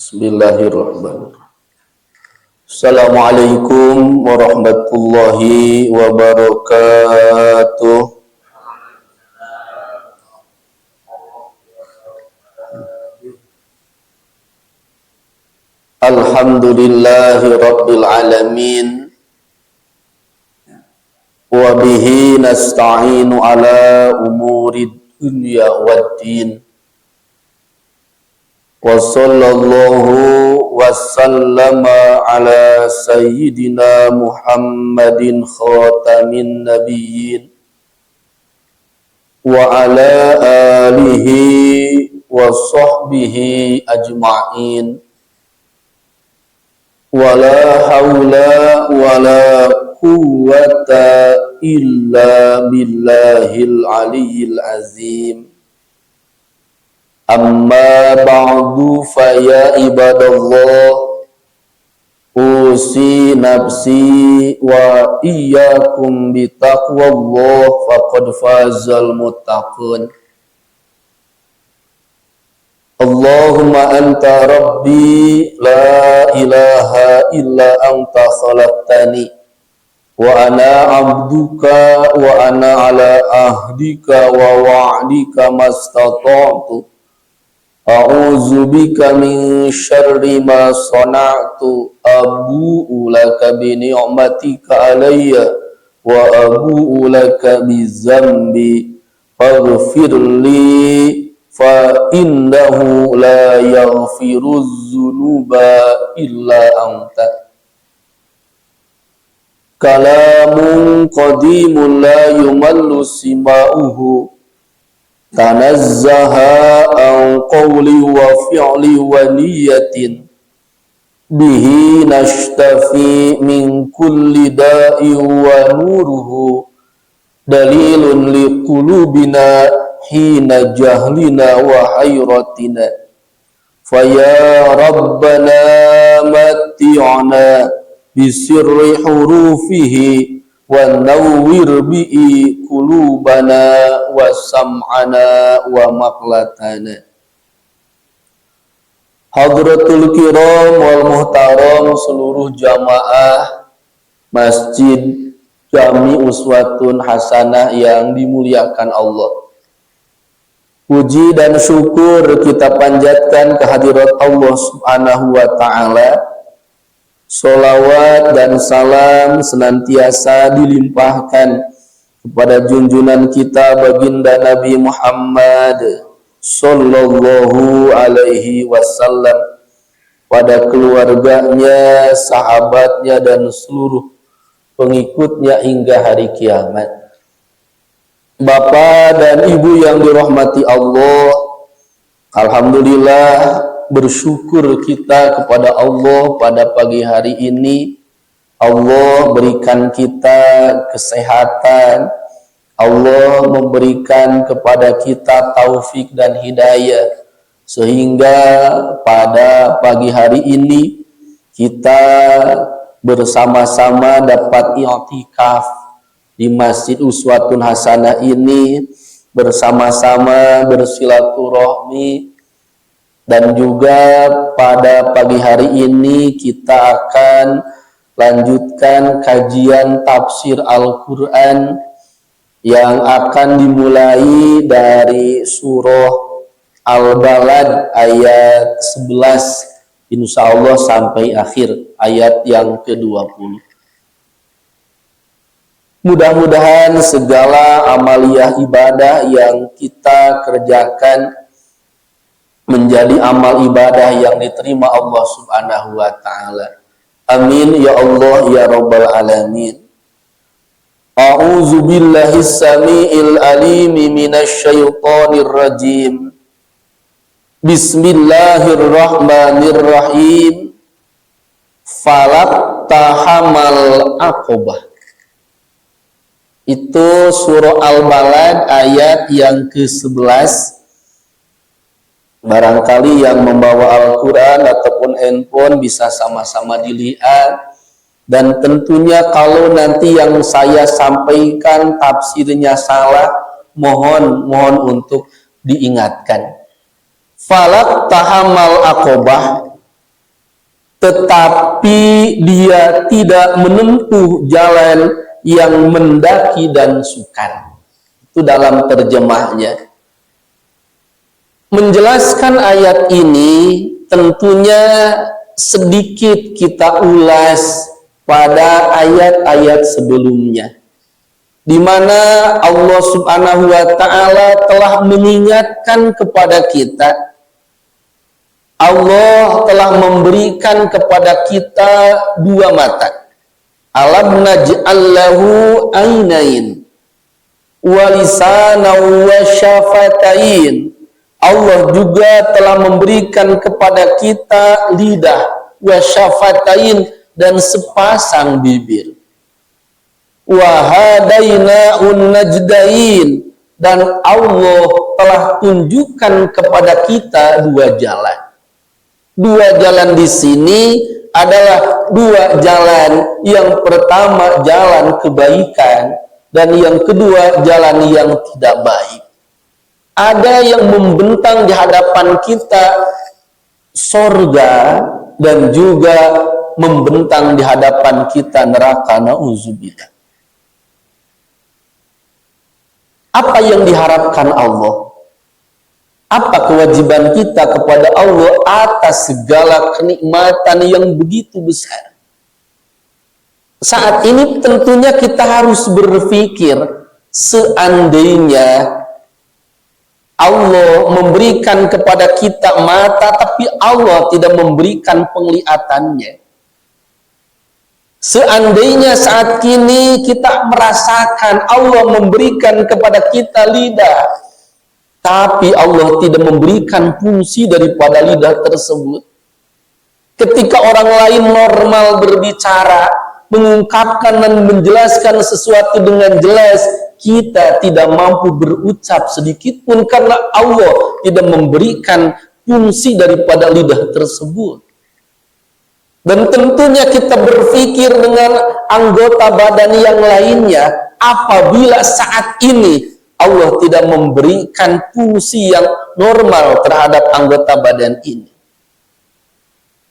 Bismillahirrahmanirrahim. Assalamualaikum warahmatullahi wabarakatuh. Alhamdulillahi rabbil alamin. Wa bihi nasta'inu ala umuri dunya waddin. Wa sallallahu wa sallama ala sayyidina Muhammadin khatamin nabiyyin wa ala alihi wa sahbihi ajma'in. Wa la hawla wa la quwwata illa billahil aliyyil azim. Amma ba'du fa ya ibadallah, usi nafsi wa iyyakum bitaqwallah faqad fazal muttaqun. Allahumma anta rabbi la ilaha illa anta khalaqtani wa ana abduka wa ana ala ahdika wa wa'dika mastata'tu. A'udzu bika min syarri ma sana'tu, abu'u laka bi ni'matika alayya wa abu'u laka bi dzambi faghfirli fa innahu la yaghfiru dzunuba illa anta. Kalamun qadimun la yumallu sima'uhu, tanazzaha an qawli wa fi'li wa niyatin, bihi nashtafi min kulli da'i wa nuruhu dalilun li qulubina hina jahlina wa hayratina. Faya rabbana mati'na bisirri hurufihi wa nawwir bi'i qulubana wa sam'ana wa maqlatana. Hadratul kiram wal muhtaram, seluruh jamaah Masjid Jami Uswatun Hasanah yang dimuliakan Allah. Puji dan syukur kita panjatkan kehadirat Allah Subhanahu wa ta'ala. Sholawat dan salam senantiasa dilimpahkan kepada junjungan kita baginda Nabi Muhammad sallallahu alaihi wasallam, pada keluarganya, sahabatnya, dan seluruh pengikutnya hingga hari kiamat. Bapak dan Ibu yang dirahmati Allah, alhamdulillah, bersyukur kita kepada Allah pada pagi hari ini. Allah berikan kita kesehatan, Allah memberikan kepada kita taufik dan hidayah, sehingga pada pagi hari ini kita bersama-sama dapat i'tikaf di Masjid Uswatun Hasanah ini, bersama-sama bersilaturahmi. Dan juga pada pagi hari ini kita akan lanjutkan kajian tafsir Al-Quran yang akan dimulai dari surah Al-Balad ayat 11 insya Allah sampai akhir ayat yang ke-20. Mudah-mudahan segala amaliyah ibadah yang kita kerjakan menjadi amal ibadah yang diterima Allah Subhanahu wa ta'ala. Amin ya Allah ya Rabbal alamin. A'udzu billahis samiil alim minasy syaithanir rajim. Bismillahirrahmanirrahim. Falak tahamal aqobah. Itu surah Al-Balad ayat yang ke-11. Barangkali yang membawa Al-Quran ataupun handphone bisa sama-sama dilihat. Dan tentunya kalau nanti yang saya sampaikan tafsirnya salah, mohon untuk diingatkan. Falak tahamal aqobah, tetapi dia tidak menempuh jalan yang mendaki dan sukar. Itu dalam terjemahnya. Menjelaskan ayat ini tentunya sedikit kita ulas pada ayat-ayat sebelumnya, di mana Allah Subhanahu wa ta'ala telah mengingatkan kepada kita. Allah telah memberikan kepada kita dua mata. Alam naj'al lahu ainain wa lisanan wa syafatain. Allah juga telah memberikan kepada kita lidah wa syafatain dan sepasang bibir. Wa hadainahun najdain, dan Allah telah tunjukkan kepada kita dua jalan. Dua jalan di sini adalah dua jalan. Yang pertama jalan kebaikan, dan yang kedua jalan yang tidak baik. Ada yang membentang di hadapan kita sorga, dan juga membentang di hadapan kita neraka. Na'udzubillah. Apa yang diharapkan Allah? Apa kewajiban kita kepada Allah atas segala kenikmatan yang begitu besar? Saat ini tentunya kita harus berpikir, seandainya Allah memberikan kepada kita mata, tapi Allah tidak memberikan penglihatannya. Seandainya saat ini kita merasakan Allah memberikan kepada kita lidah, tapi Allah tidak memberikan fungsi daripada lidah tersebut. Ketika orang lain normal berbicara, mengungkapkan dan menjelaskan sesuatu dengan jelas, kita tidak mampu berucap sedikit pun karena Allah tidak memberikan fungsi daripada lidah tersebut. Dan tentunya kita berpikir dengan anggota badan yang lainnya, apabila saat ini Allah tidak memberikan fungsi yang normal terhadap anggota badan ini.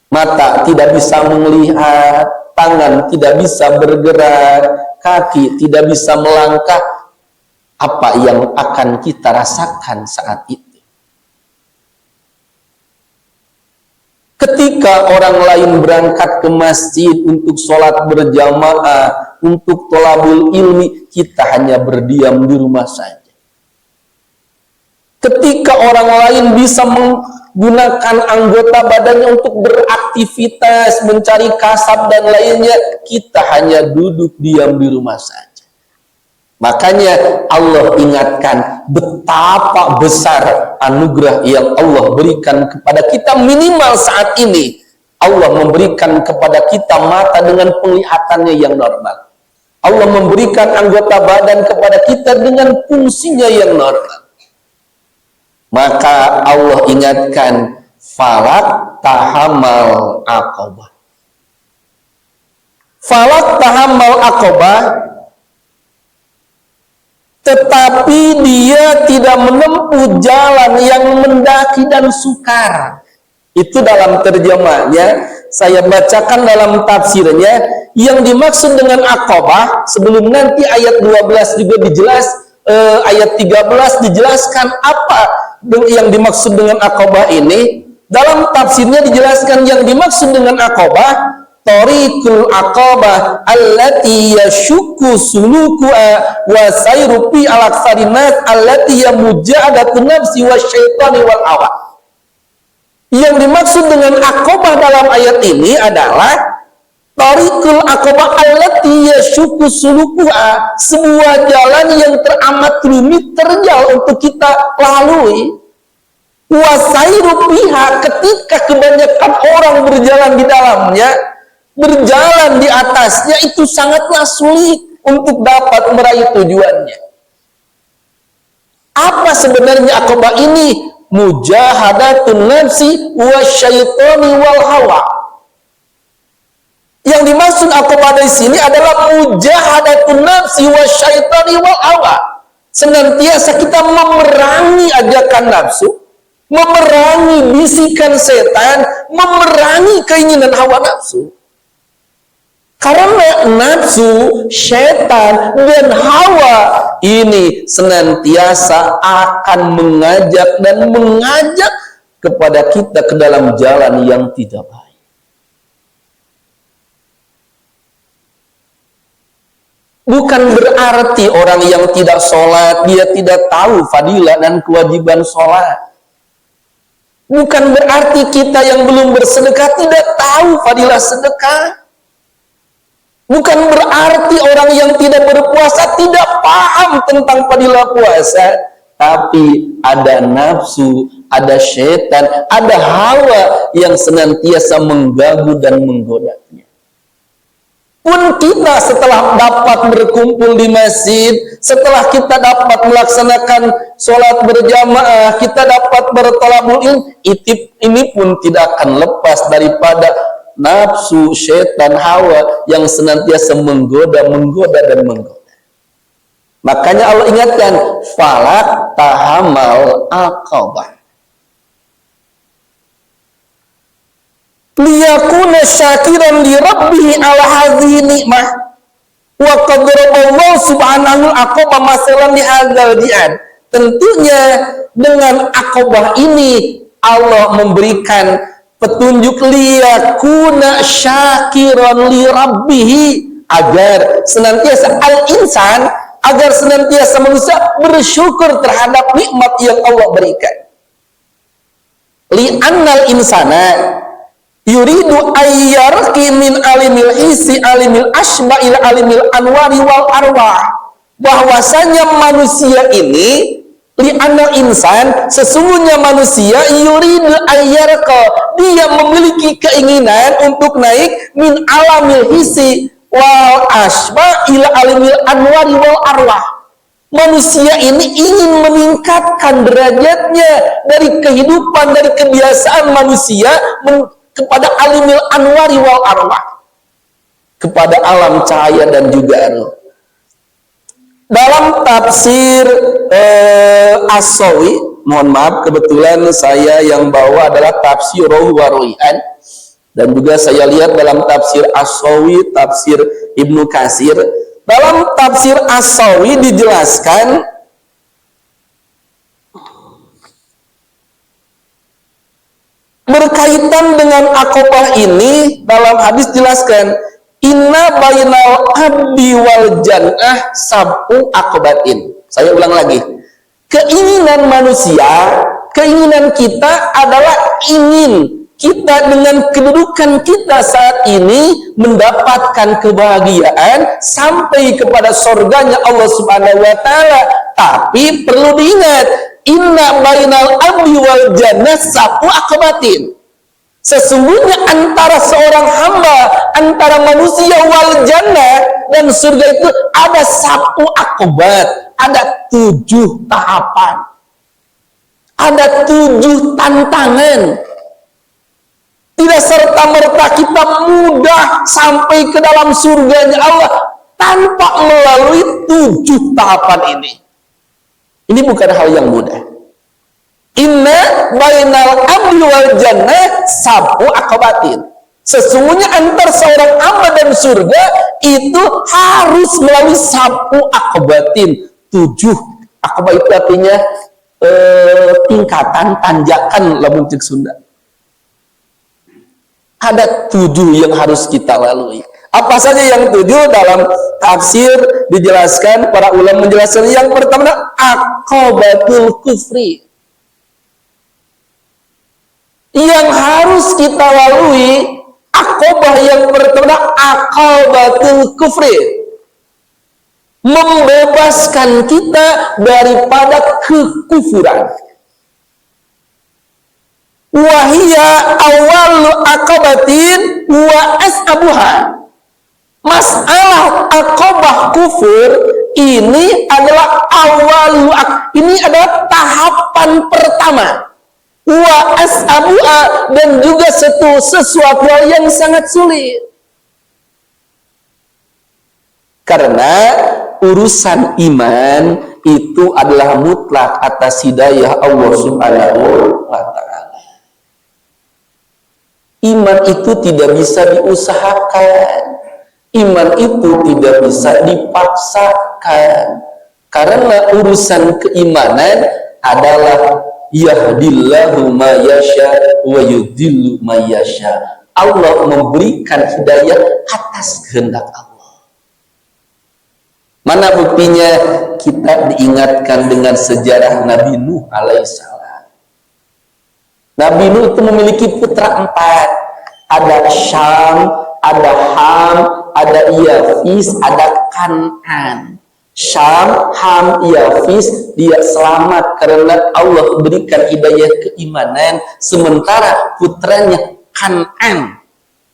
Mata tidak bisa melihat, tangan tidak bisa bergerak, kaki tidak bisa melangkah. Apa yang akan kita rasakan saat itu? Ketika orang lain berangkat ke masjid untuk sholat berjamaah, untuk tholabul ilmi, kita hanya berdiam di rumah saja. Ketika orang lain bisa menggunakan anggota badannya untuk beraktivitas, mencari kasab dan lainnya, kita hanya duduk diam di rumah saja. Makanya Allah ingatkan betapa besar anugerah yang Allah berikan kepada kita. Minimal saat ini Allah memberikan kepada kita mata dengan penglihatannya yang normal. Allah memberikan anggota badan kepada kita dengan fungsinya yang normal. Maka Allah ingatkan, falak tahamal aqobah. Falak tahamal aqobah, tetapi dia tidak menempuh jalan yang mendaki dan sukar. Itu dalam terjemahnya. Saya bacakan dalam tafsirnya. Yang dimaksud dengan aqobah, sebelum nanti ayat 12 juga dijelas, ayat 13 dijelaskan apa yang dimaksud dengan Aqabah ini, dalam tafsirnya dijelaskan yang dimaksud dengan Aqabah tariqul aqabah allati yashukku sulukuha wa sayru fi al-aktsari nas allati yamujahadatu nafsi wasyaitani wal hawa. Yang dimaksud dengan aqabah dalam ayat ini adalah tariqul aqabah allati yashukku sulukuha, sebuah jalan yang teramat rumit, terjal untuk kita lalui. Wa sayru fiha, ketika kebanyakan orang berjalan di dalamnya, berjalan di atasnya, itu sangatlah sulit untuk dapat meraih tujuannya. Apa sebenarnya Aqabah ini? Mujahadatun nafsi wasyaitani wal hawa. Yang dimaksud Aqabah di sini adalah mujahadatun nafsi wasyaitani wal hawa. Senantiasa kita memerangi ajakan nafsu, memerangi bisikan setan, memerangi keinginan hawa nafsu. Karena nafsu, setan, dan hawa ini senantiasa akan mengajak dan mengajak kepada kita ke dalam jalan yang tidak baik. Bukan berarti orang yang tidak sholat, dia tidak tahu fadilah dan kewajiban sholat. Bukan berarti kita yang belum bersedekah tidak tahu fadilah sedekah. Bukan berarti orang yang tidak berpuasa tidak paham tentang fadilah puasa, tapi ada nafsu, ada setan, ada hawa yang senantiasa mengganggu dan menggodanya. Pun kita setelah dapat berkumpul di masjid, setelah kita dapat melaksanakan sholat berjamaah, kita dapat bertolabul ilm, ini pun tidak akan lepas daripada nafsu, setan, hawa yang senantiasa menggoda dan menggoda. Makanya Allah ingatkan, falak tahamal aqabah. Liyakuna syakiran li rabbihi ala hadhihi ni'mah wa qad daraballahu subhanahu aqabah masalan li hadzal di'an. Tentunya dengan aqabah ini Allah memberikan petunjuk liyakuna syakiran li rabbihi, agar senantiasa al-insan, agar senantiasa manusia bersyukur terhadap nikmat yang Allah berikan. Li'annal insana yuridu ayyarqi min alimil hisi alimil asma ila alimil anwari wal arwah. Bahwasanya manusia ini, li'annal insan, sesungguhnya manusia, yuridu ayyarqa, dia memiliki keinginan untuk naik min alamil hisi wal asma ila alimil anwari wal arwah. Manusia ini ingin meningkatkan derajatnya dari kehidupan, dari kebiasaan manusia kepada alimil anwari wal arwah, kepada alam cahaya dan juga roh. Dalam tafsir As-Sawi, mohon maaf kebetulan saya yang bawa adalah tafsir Ruh wa Ru'ian, dan juga saya lihat dalam tafsir As-Sawi, tafsir Ibnu Katsir. Dalam tafsir As-Sawi dijelaskan berkaitan dengan Aqabah ini, dalam hadis jelaskan, inna bainal abdi wal jannah sab'u aqabatin. Saya ulang lagi. Keinginan manusia, keinginan kita adalah ingin kita dengan kedudukan kita saat ini mendapatkan kebahagiaan sampai kepada surganya Allah Subhanahu wa taala. Tapi perlu diingat, inna bainal abdi wal jannah sab'u aqabatin. Sesungguhnya antara seorang hamba, antara manusia wal jannah dan surga itu ada sab'u aqabat, ada 7 tahapan, ada 7 tantangan. Tidak serta-merta kita mudah sampai ke dalam surganya Allah tanpa melalui 7 tahapan ini. Ini bukan hal yang mudah. Inna bainal abdi wal jannah sab'u aqabatin. Sesungguhnya antar seorang hamba dan surga itu harus melalui sab'u aqabatin. 7. Aqabah itu artinya tingkatan tanjakan lamun cek Sunda. Ada 7 yang harus kita lalui. Apa saja yang 7? Dalam tafsir dijelaskan, para ulama menjelaskan yang pertama aqobatul kufri. Yang harus kita lalui aqobah yang pertama aqobatul kufri, membebaskan kita daripada kekufuran. Wahia awalu aqobatin wa as'abuha. Masalah aqobah kufur ini adalah awalu, ini adalah tahapan pertama. Wa as'abuha, dan juga sesuatu yang sangat sulit. Karena urusan iman itu adalah mutlak atas hidayah Allah Subhanahu wa ta'ala. Iman itu tidak bisa diusahakan. Iman itu tidak bisa dipaksakan. Karena urusan keimanan adalah yahdillahu ma yasha wa yudhillu ma yasha. Allah memberikan hidayah atas kehendak Allah. Mana buktinya? Kita diingatkan dengan sejarah Nabi Nuh alaihissalam. Nabi Nuh itu memiliki putra 4. Ada Syam, ada Ham, ada Yafis, ada Kan'an. Syam, Ham, Yafis, dia selamat karena Allah berikan hidayah keimanan. Sementara putranya Kan'an,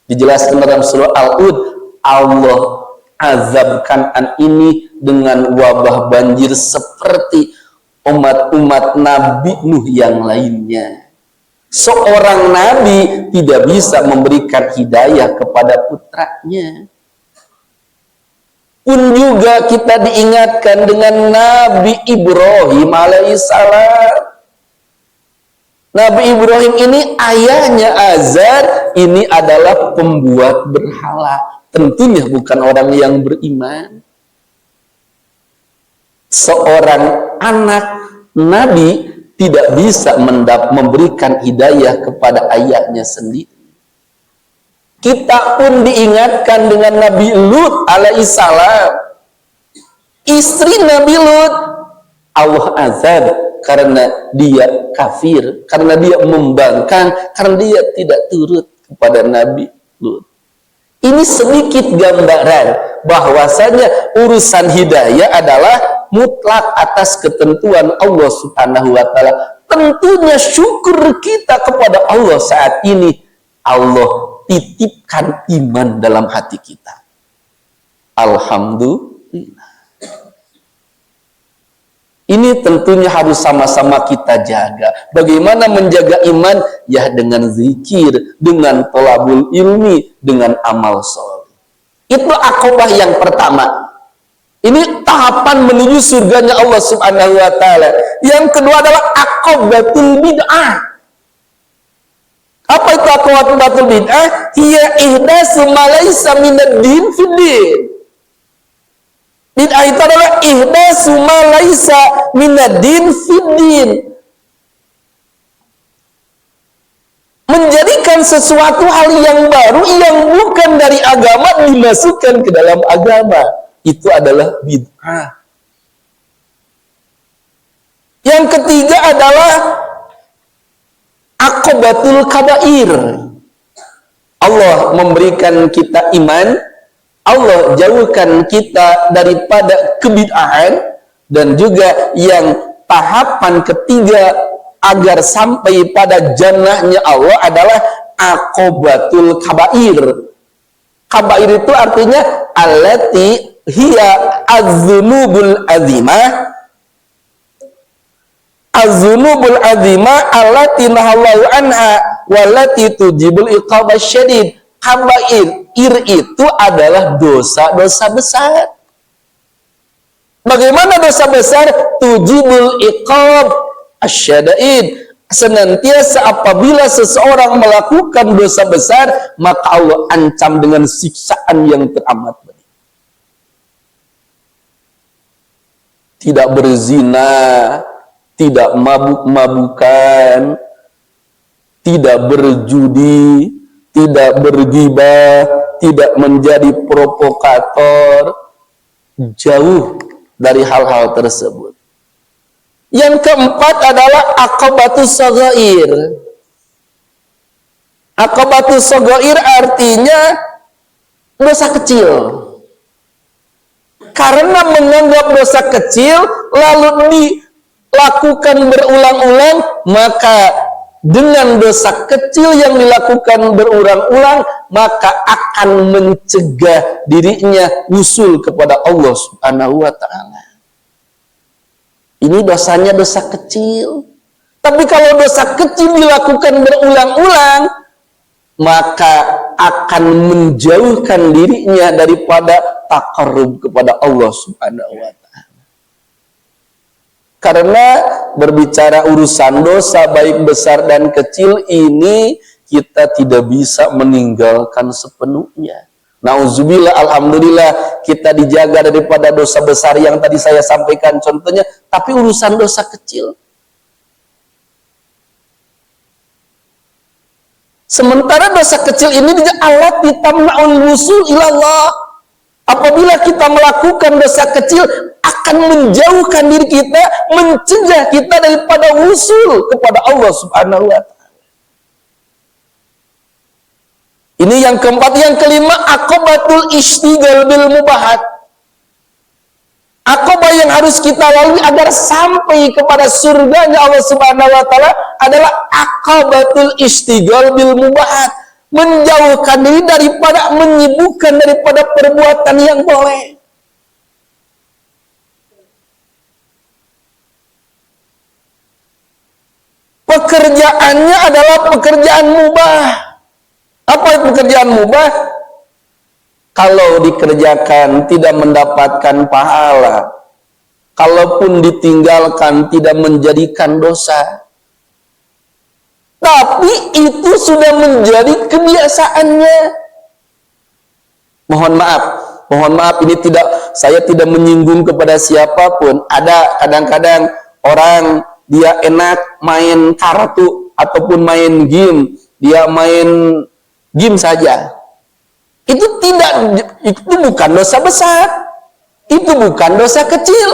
dijelaskan dalam surah Al-Hud, Allah azab Kan'an ini dengan wabah banjir seperti umat-umat Nabi Nuh yang lainnya. Seorang nabi tidak bisa memberikan hidayah kepada putranya. Pun juga kita diingatkan dengan Nabi Ibrahim alaihissalam. Nabi Ibrahim ini ayahnya Azar, ini adalah pembuat berhala. Tentunya bukan orang yang beriman. Seorang anak nabi tidak bisa memberikan hidayah kepada ayahnya sendiri. Kita pun diingatkan dengan Nabi Lut alaihissalam. Istri Nabi Lut, Allah azab karena dia kafir, karena dia membangkang, karena dia tidak turut kepada Nabi Lut. Ini sedikit gambaran bahwasanya urusan hidayah adalah mutlak atas ketentuan Allah Subhanahu wa ta'ala. Tentunya syukur kita kepada Allah saat ini, Allah titipkan iman dalam hati kita. Alhamdulillah. Ini tentunya harus sama-sama kita jaga. Bagaimana menjaga iman? Ya dengan zikir, dengan thalabul ilmi, dengan amal soleh. Itu aqobah yang pertama. Ini tahapan menuju surganya Allah Subhanahu wa ta'ala. Yang kedua adalah aqobatul bid'ah. Apa itu aqobatul bid'ah? Hiya ihdasu ma laysa minad din fid din. Bid'ah itu adalah ihdasu ma laysa minad din fid din. Menjadikan sesuatu hal yang baru yang bukan dari agama dimasukkan ke dalam agama. Itu adalah bid'ah. Yang ketiga adalah aqobatul kabair. Allah memberikan kita iman, Allah jauhkan kita daripada kebid'ahan, dan juga yang tahapan ketiga agar sampai pada jannahnya Allah adalah aqobatul kabair. Kabair itu artinya allati hiya az-dzunubul azimah, az-dzunubul azimah allati nahallahu anha wallati tujibul iqabah syadid. Kabair itu adalah dosa-dosa besar. Bagaimana dosa besar? Tujibul iqab asyadid. Senantiasa apabila seseorang melakukan dosa besar, maka Allah ancam dengan siksaan yang teramat pedih. Tidak berzina, tidak mabuk-mabukan, tidak berjudi, tidak bergibah, tidak menjadi provokator, jauh dari hal-hal tersebut. Yang keempat adalah aqabatus shaghair. Aqabatus shaghair artinya dosa kecil. Karena menganggap dosa kecil lalu dilakukan berulang-ulang, maka dengan dosa kecil yang dilakukan berulang-ulang, maka akan mencegah dirinya usul kepada Allah Subhanahu wa ta'ala. Ini dosanya dosa kecil. Tapi kalau dosa kecil dilakukan berulang-ulang, maka akan menjauhkan dirinya daripada taqarrub kepada Allah Subhanahu wa ta'ala. Karena berbicara urusan dosa baik besar dan kecil ini kita tidak bisa meninggalkan sepenuhnya. Nauzubillah, alhamdulillah kita dijaga daripada dosa besar yang tadi saya sampaikan contohnya, tapi urusan dosa kecil. Sementara dosa kecil ini alat ditamna'ul wusul ilallah. Apabila kita melakukan dosa kecil, akan menjauhkan diri kita, mencegah kita daripada wusul kepada Allah Subhanahu wa ta'ala. Ini yang keempat. Yang kelima, aqabatul ishtighal bil mubahat. Aqabah yang harus kita lalui agar sampai kepada surganya Allah Subhanahu wa ta'ala adalah aqabatul ishtighal bil mubahat. Menjauhkan diri daripada, menyibukkan daripada perbuatan yang boleh. Pekerjaannya adalah pekerjaan mubah. Apa pekerjaan mubah? Kalau dikerjakan tidak mendapatkan pahala, kalaupun ditinggalkan tidak menjadikan dosa. Tapi itu sudah menjadi kebiasaannya. Mohon maaf ini saya tidak menyinggung kepada siapapun. Ada kadang-kadang orang dia enak main kartu ataupun main game, dia main game saja. Itu bukan dosa besar. Itu bukan dosa kecil.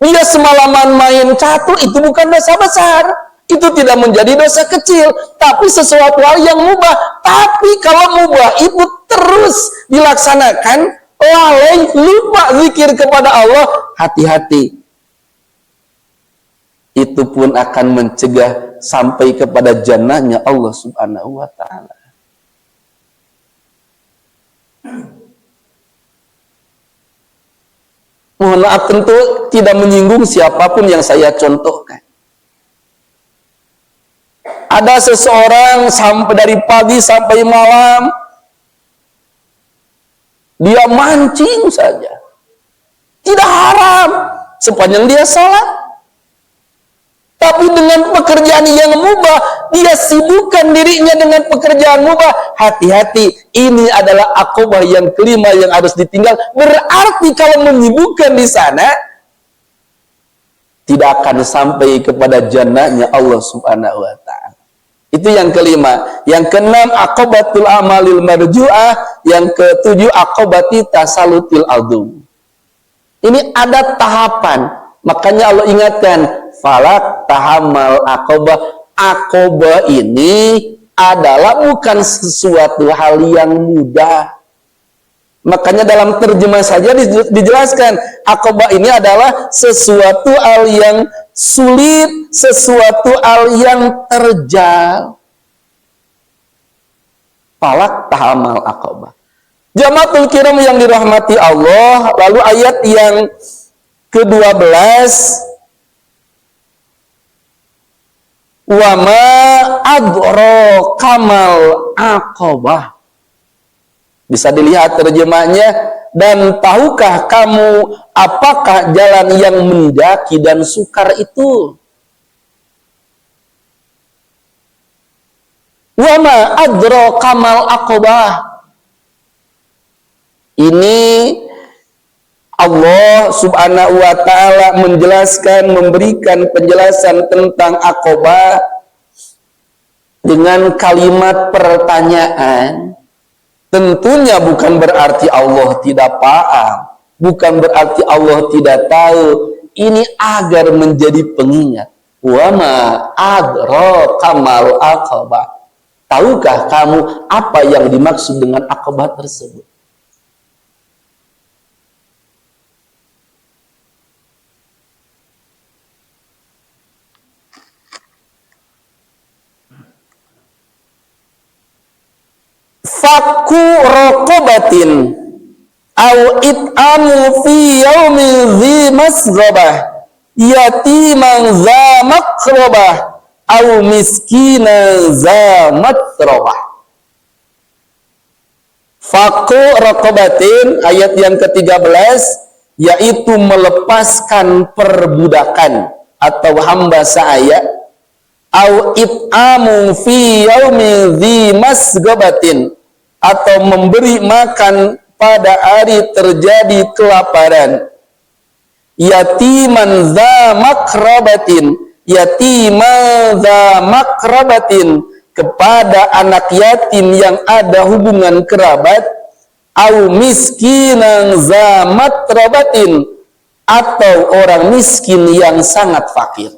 Dia semalaman main catur, itu bukan dosa besar. Itu tidak menjadi dosa kecil, tapi sesuatu hal yang mubah. Tapi kalau mubah itu terus dilaksanakan, lalai, lupa zikir kepada Allah, hati-hati. Itu pun akan mencegah sampai kepada jannahnya Allah Subhanahu wa ta'ala. Mohon maaf, tentu tidak menyinggung siapapun yang saya contohkan. Ada seseorang sampai dari pagi sampai malam dia mancing saja. Tidak haram sepanjang dia salat. Tapi dengan pekerjaan yang mubah, dia sibukkan dirinya dengan pekerjaan mubah. Hati-hati, ini adalah aqabah yang kelima yang harus ditinggal. Berarti kalau menyibukkan di sana, tidak akan sampai kepada jannahnya Allah Subhanahu wa ta'ala. Itu yang kelima. Yang keenam, aqabatul amalil marju'ah. Yang ketujuh, aqabati tasalutil adu. Ini ada tahapan. Makanya Allah ingatkan, falak tahamal aqabah. Aqabah ini adalah bukan sesuatu hal yang mudah. Makanya dalam terjemah saja dijelaskan, aqabah ini adalah sesuatu hal yang sulit, sesuatu hal yang terjal. Falak tahamal aqabah. Jamaatul kiram yang dirahmati Allah, lalu ayat yang ke-12, wa ma adrakamal aqabah. Bisa dilihat terjemahnya, dan tahukah kamu apakah jalan yang mendaki dan sukar itu? Wa ma adrakamal aqabah. Ini Allah subhanahu wa ta'ala menjelaskan, memberikan penjelasan tentang Aqabah dengan kalimat pertanyaan, tentunya bukan berarti Allah tidak paham, bukan berarti Allah tidak tahu. Ini agar menjadi pengingat. Wa ma adraka mal aqabah. Tahukah kamu apa yang dimaksud dengan Aqabah tersebut? Fakku raqabatin au it'amu fi yaumin dhi masghabah yatiman za makrobah au miskinan za matrobah. Fakku raqabatin, ayat yang ke-13, yaitu melepaskan perbudakan atau hamba sahaya, au it'amu fi yaumi dhi masghabatin, atau memberi makan pada hari terjadi kelaparan, yatiman dza makrabatin, yatiman dza makrabatin, kepada anak yatim yang ada hubungan kerabat, au miskinan dza matrabatin, atau orang miskin yang sangat fakir.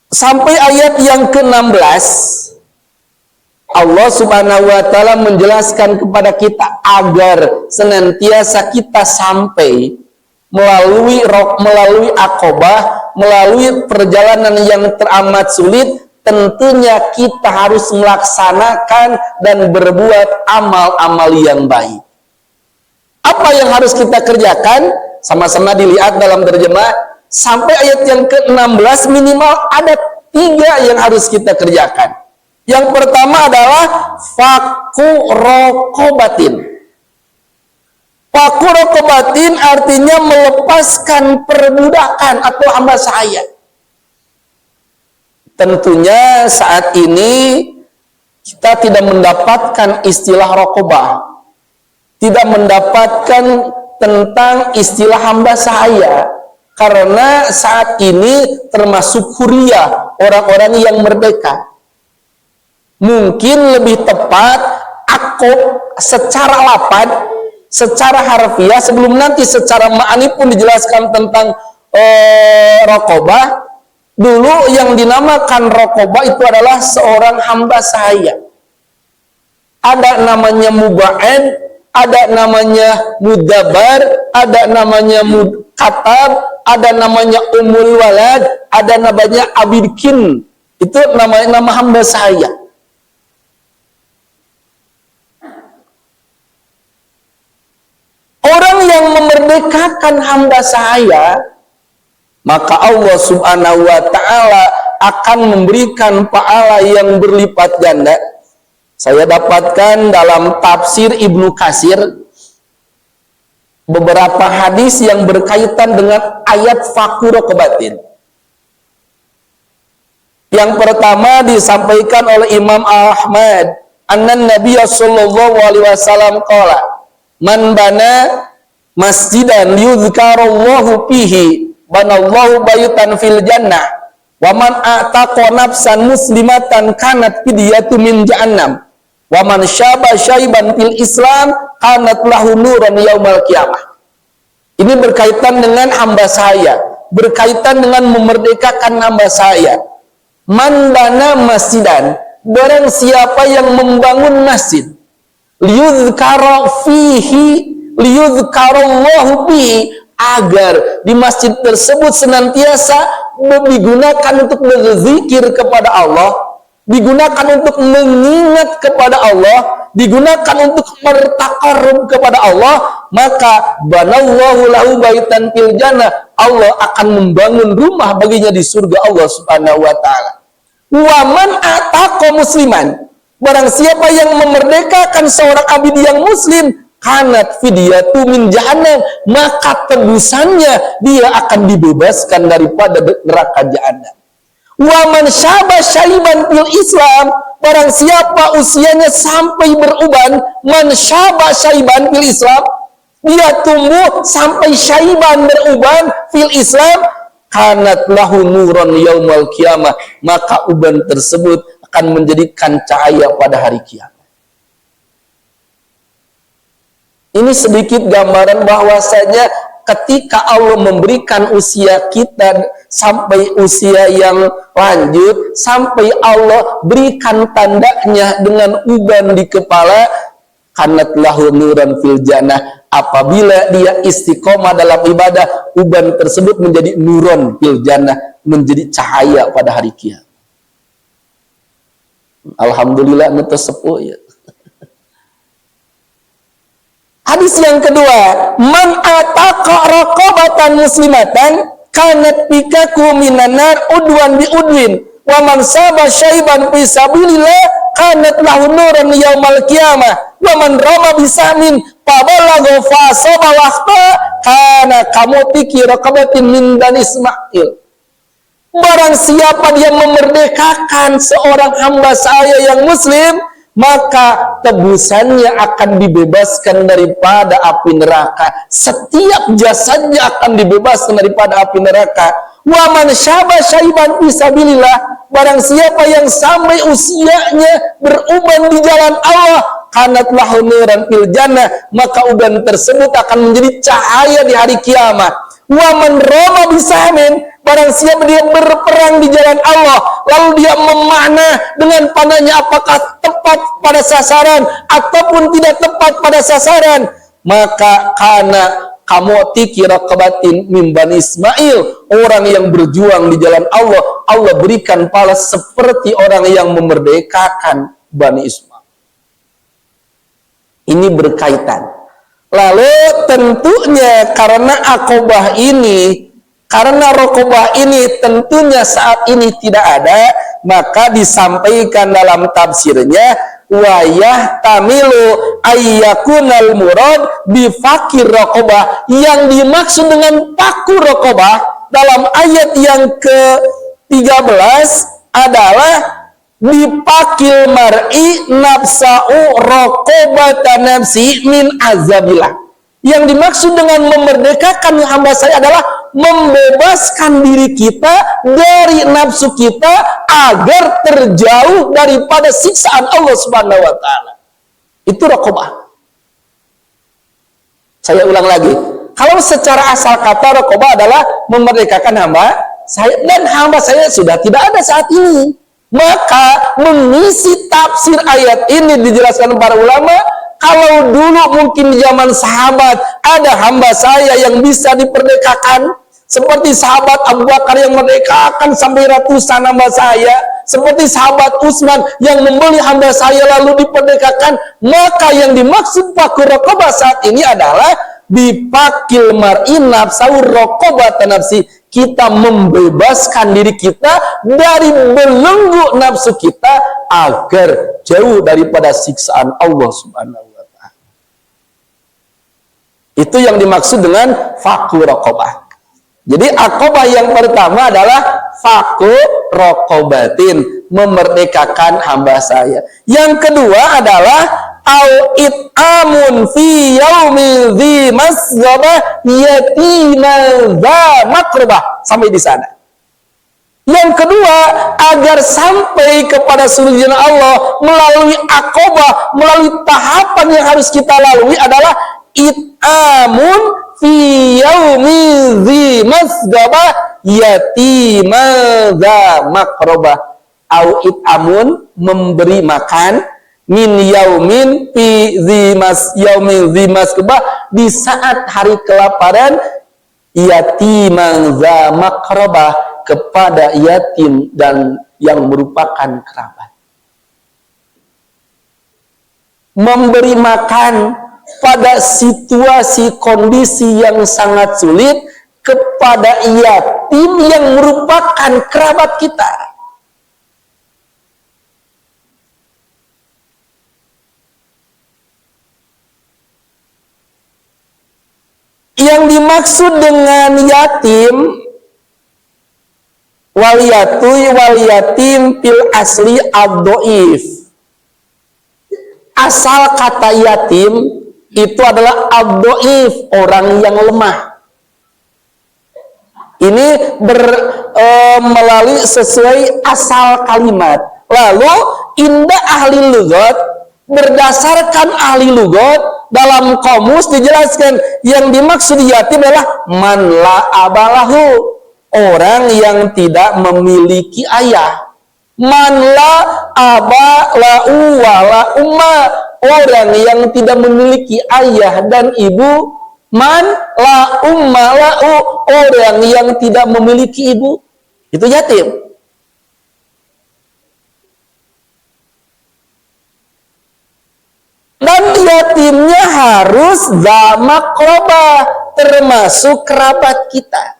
Sampai ayat yang ke-16, Allah subhanahu wa ta'ala menjelaskan kepada kita agar senantiasa kita sampai melalui Aqabah, melalui perjalanan yang teramat sulit. Tentunya kita harus melaksanakan dan berbuat amal-amal yang baik. Apa yang harus kita kerjakan? Sama-sama dilihat dalam terjemah. Sampai ayat yang ke-16 minimal ada 3 yang harus kita kerjakan. Yang pertama adalah fakku raqabatin. Fakku raqabatin artinya melepaskan perbudakan atau hamba sahaya. Tentunya saat ini kita tidak mendapatkan istilah raqabah, tidak mendapatkan tentang istilah hamba sahaya. Karena saat ini termasuk huriyah, orang-orang yang merdeka. Mungkin lebih tepat Aqab secara lapan, secara harfiah, sebelum nanti secara ma'ani pun dijelaskan tentang raqabah. Dulu yang dinamakan raqabah itu adalah seorang hamba sahaya. Ada namanya muba'an, ada namanya mudabar, ada namanya katab, ada namanya umul walad, ada namanya abidkin. Itu nama hamba sahaya. Orang yang memerdekakan hamba sahaya, maka Allah subhanahu wa ta'ala akan memberikan pahala yang berlipat ganda. Saya dapatkan dalam tafsir Ibnu Katsir beberapa hadis yang berkaitan dengan ayat fakku raqabatin. Yang pertama disampaikan oleh Imam Ahmad, annan Nabiy sallallahu alaihi wasallam qala, man bana masjidan yuzkarallahu fihi banallahu baytan fil jannah wa man ataqa nafsan muslimatan kanat fidyatu min jahannam wa man syaba syaiban fil Islam kanat lahu nuran yaumal qiyamah. Ini berkaitan dengan hamba saya, berkaitan dengan memerdekakan hamba saya. Man bana masjidan, barang siapa yang membangun masjid, liyuzkara fihi, liyuzkarallahu bihi, agar di masjid tersebut senantiasa digunakan untuk berzikir kepada Allah, digunakan untuk mengingat kepada Allah, digunakan untuk bertaqarrub kepada Allah, maka banallahu lahu baitan fil jannah, Allah akan membangun rumah baginya di surga Allah subhanahu wa ta'ala. Wa man ataqa musliman, barang siapa yang memerdekakan seorang abid yang muslim, kanat fidyatu min jahannam, maka tebusannya dia akan dibebaskan daripada neraka jahannam. Wa man syaba syaiban fil Islam, barang siapa usianya sampai beruban, man syaba syaiban fil Islam, dia tumbuh sampai syaiban beruban fil Islam, kanat lahu nuron yaumal qiyamah, maka uban tersebut akan menjadikan cahaya pada hari kiamat. Ini sedikit gambaran bahwasanya ketika Allah memberikan usia kita sampai usia yang lanjut, sampai Allah berikan tandanya dengan uban di kepala, kanat lahu nuran fil jannah, apabila dia istiqomah dalam ibadah, uban tersebut menjadi nuron fil jannah, menjadi cahaya pada hari kiamat. Alhamdulillah ngetesepuh ya. Hadis yang kedua, man ataqa raqabatan muslimatan kanat pikaku minan nar udwan bi udwin wa man saba syaiban fi sabilillah kanat lahu nuran yaumal qiyamah wa man rama bisamin fabalagha fa asaba waqta kana kamutiki raqabatin min bani Ismail. Barang siapa dia memerdekakan seorang hamba saya yang muslim, maka tebusannya akan dibebaskan daripada api neraka. Setiap jasadnya akan dibebaskan daripada api neraka. Wa man syaba syaiban fisabilillah, barang siapa yang sampai usianya beruban di jalan Allah, kanat lahu nuran fil jannah, maka uban tersebut akan menjadi cahaya di hari kiamat. Wa man rama bisamin, barang siapa dia berperang di jalan Allah, lalu dia memanah dengan panahnya apakah tepat pada sasaran ataupun tidak tepat pada sasaran, maka kana kamutiki raqabatin min bani Ismail, orang yang berjuang di jalan Allah, Allah berikan pahala seperti orang yang memerdekakan Bani Ismail. Ini berkaitan. Lalu tentunya karena akobah ini, karena rokobah ini tentunya saat ini tidak ada, maka disampaikan dalam tafsirnya, wayah tamilu ayyakunal murad bifakir rokobah, yang dimaksud dengan paku rokobah dalam ayat yang ke-13 adalah bipakil mar'i nafsa'u raqobata nafsi min azabillah. Yang dimaksud dengan memerdekakan hamba saya adalah membebaskan diri kita dari nafsu kita agar terjauh daripada siksaan Allah Subhanahu wa taala. Itu raqobah. Saya ulang lagi. Kalau secara asal kata raqobah adalah memerdekakan hamba saya, dan hamba saya sudah tidak ada saat ini. Maka mengisi tafsir ayat ini dijelaskan para ulama, kalau dulu mungkin di zaman sahabat ada hamba saya yang bisa diperdekakan, seperti sahabat Abu Bakar yang merdekakan sampai ratusan hamba saya, seperti sahabat Utsman yang membeli hamba saya lalu diperdekakan, maka yang dimaksud paku raqabah saat ini adalah bipakil mar'i nafsau raqabata nafsi, kita membebaskan diri kita dari belenggu nafsu kita agar jauh daripada siksaan Allah Subhanahu wa taala. Itu yang dimaksud dengan faku raqabah. Jadi akobah yang pertama adalah faku raqabatin, memerdekakan hamba saya. Yang kedua adalah au it'amun fi yaumil dzi masghabah yatiman dza maqrabah, sampai di sana. Yang kedua, agar sampai kepada surga Allah melalui akobah, melalui tahapan yang harus kita lalui adalah it'amun fi yaumil dzi masghabah yatiman dza maqrabah. Au it'amun, memberi makan, min yaumin fi zimas yaumin zimas kebah, di saat hari kelaparan, yatiman za makrobah, kepada yatim dan yang merupakan kerabat. Memberi makan pada situasi kondisi yang sangat sulit kepada yatim yang merupakan kerabat kita. Yang dimaksud dengan yatim, wal yatim fil asli ad-dhaif. Asal kata yatim itu adalah ad-dhaif, orang yang lemah. Ini melalui sesuai asal kalimat. Lalu indah ahli lughat, berdasarkan ahli lughat dalam kamus dijelaskan yang dimaksud yatim adalah man la abalahu, orang yang tidak memiliki ayah. Man la abalahu wala umma, orang yang tidak memiliki ayah dan ibu. Man la umma lahu, orang yang tidak memiliki ibu, itu yatim. Dan yatimnya harus dza maqrabah, termasuk kerabat kita.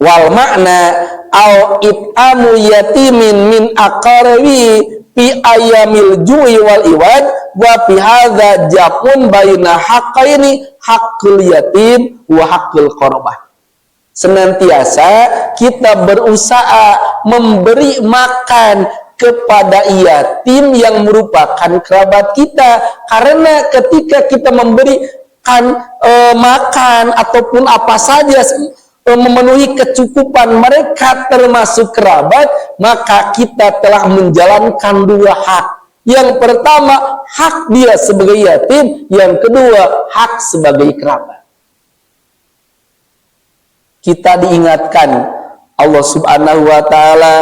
Wal makna au it'amu yatimin min aqrabi fi ayamil ju'i wal iwad wa fi hadza jamun baina haqqaini, haqqul yatim wa haqqul qarbah. Senantiasa kita berusaha memberi makan kepada yatim yang merupakan kerabat kita, karena ketika kita memberikan makan ataupun apa saja memenuhi kecukupan mereka termasuk kerabat, maka kita telah menjalankan dua hak. Yang pertama, hak dia sebagai yatim, yang kedua, hak sebagai kerabat. Kita diingatkan Allah Subhanahu wa taala,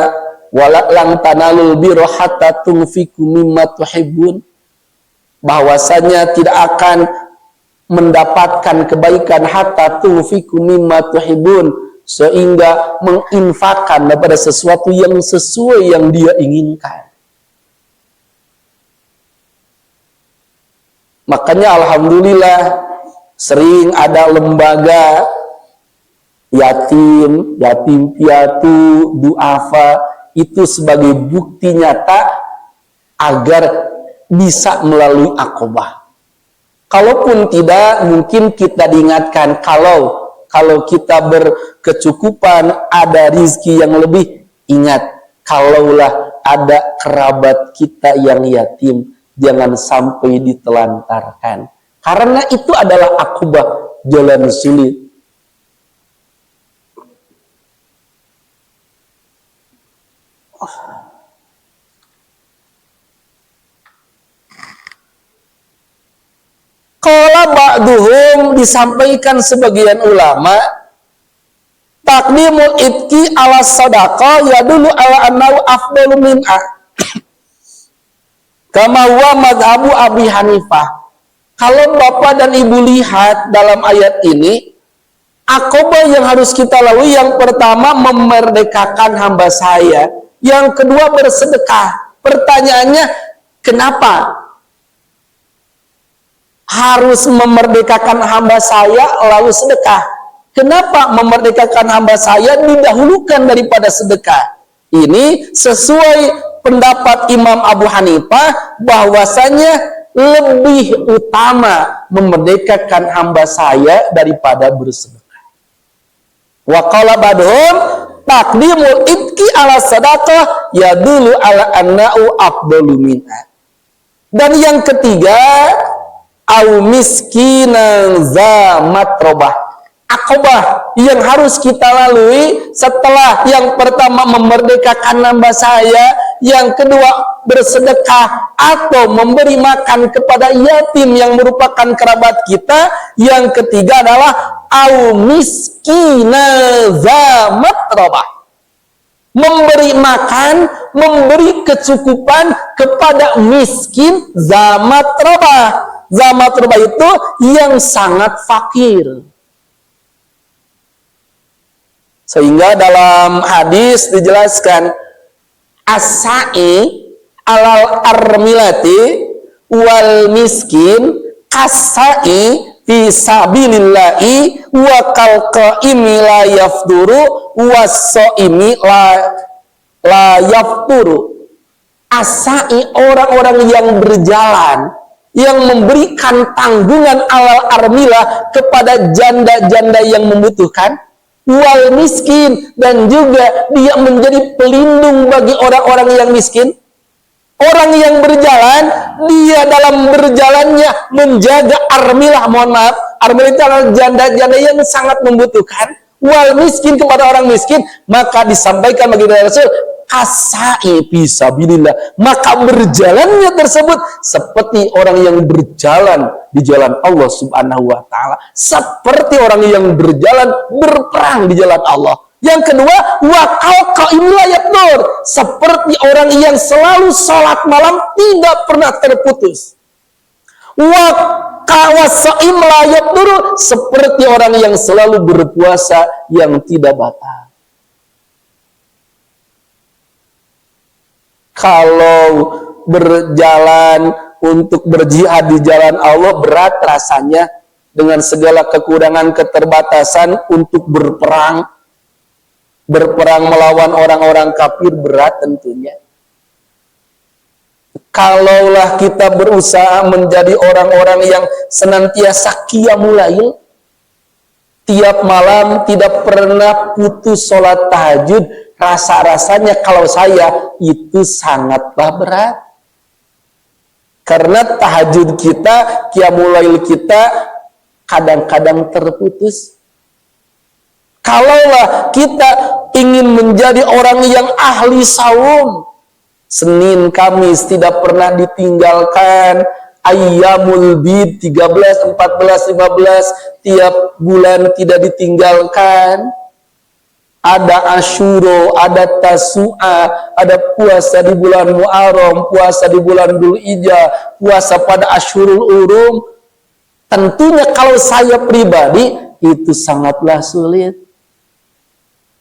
wala lang tanalul birra hatta tunfiqu mimma tuhibbun, bahwasanya tidak akan mendapatkan kebaikan hatta tunfiqu mimma tuhibbun, sehingga menginfakkan daripada sesuatu yang sesuai yang dia inginkan. Makanya alhamdulillah sering ada lembaga yatim, yatim piatu, duafa, itu sebagai bukti nyata agar bisa melalui akobah. Kalaupun tidak, mungkin kita diingatkan kalau kita berkecukupan, ada rizki yang lebih, ingat, kalaulah ada kerabat kita yang yatim, jangan sampai ditelantarkan. Karena itu adalah akobah, jalan sulit. Qala ba'duhum, disampaikan sebagian ulama, taqdimul itki ala sadaqah yadulu ala annahu afdalu min'a kama huwa madhabu Abi Hanifah. Kalau Bapak dan Ibu lihat dalam ayat ini, akobah yang harus kita lalui, yang pertama memerdekakan hamba saya, yang kedua bersedekah. Pertanyaannya, kenapa harus memerdekakan hamba saya lalu sedekah? Kenapa memerdekakan hamba saya didahulukan daripada sedekah? Ini sesuai pendapat Imam Abu Hanifah, bahwasanya lebih utama memerdekakan hamba saya daripada bersedekah. Wa qala ba'dhum taqdimul itqi ala sadaqah yadullu ala anna'u afdalu minha. Dan yang ketiga, au miskinan za matrobah, akobah yang harus kita lalui setelah yang pertama memerdekakan hamba saya, yang kedua bersedekah atau memberi makan kepada yatim yang merupakan kerabat kita, yang ketiga adalah au miskinan za matrobah, memberi makan, memberi kecukupan kepada miskin za matrobah. Zamat rubah itu yang sangat fakir. Sehingga dalam hadis dijelaskan, as-sa'i alal armilati wal miskin kas-sa'i fi sabilillahi wa kal qaimi la yafduru was-shaimi la yafturu. As-sa'i, orang-orang yang berjalan, yang memberikan tanggungan alal armilah kepada janda-janda yang membutuhkan, wal miskin, dan juga dia menjadi pelindung bagi orang-orang yang miskin. Orang yang berjalan, dia dalam berjalannya menjaga armilah, mohon maaf, armilah itu adalah janda-janda yang sangat membutuhkan, wal miskin kepada orang miskin, maka disampaikan bagi Rasul, kasai fisabilillah, maka berjalannya tersebut seperti orang yang berjalan di jalan Allah Subhanahu wa taala, seperti orang yang berjalan berperang di jalan Allah. Yang kedua, seperti orang yang selalu sholat malam tidak pernah terputus. Seperti orang yang selalu berpuasa yang tidak batal. Kalau berjalan untuk berjihad di jalan Allah berat rasanya, dengan segala kekurangan keterbatasan untuk berperang melawan orang-orang kafir berat tentunya. Kalaulah kita berusaha menjadi orang-orang yang senantiasa qiyamul lail, tiap malam tidak pernah putus sholat tahajud, rasa-rasanya kalau saya itu sangatlah berat. Karena tahajud kita, qiyamul lail kita kadang-kadang terputus. Kalaulah kita ingin menjadi orang yang ahli saum, Senin Kamis tidak pernah ditinggalkan, Ayyamul Bid 13, 14, 15 tiap bulan tidak ditinggalkan, ada Asyuro, ada Tasu'a, ada puasa di bulan Muharram, puasa di bulan Dzulhijjah, puasa pada Asyurul Urum. Tentunya kalau saya pribadi itu sangatlah sulit.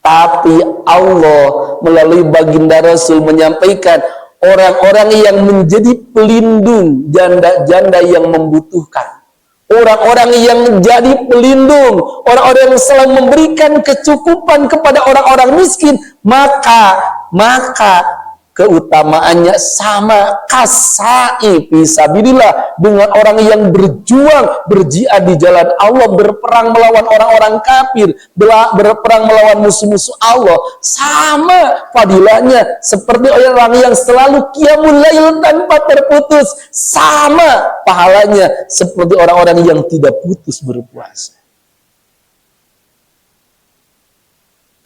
Tapi Allah melalui baginda Rasul menyampaikan, orang-orang yang menjadi pelindung janda-janda yang membutuhkan, orang-orang yang menjadi pelindung, orang-orang yang selalu memberikan kecukupan kepada orang-orang miskin, maka keutamaannya sama kasai fisabilillah dengan orang yang berjuang berjihad di jalan Allah, berperang melawan orang-orang kafir, berperang melawan musuh-musuh Allah, sama fadilahnya seperti orang yang selalu qiyamul lail tanpa terputus, sama pahalanya seperti orang-orang yang tidak putus berpuasa.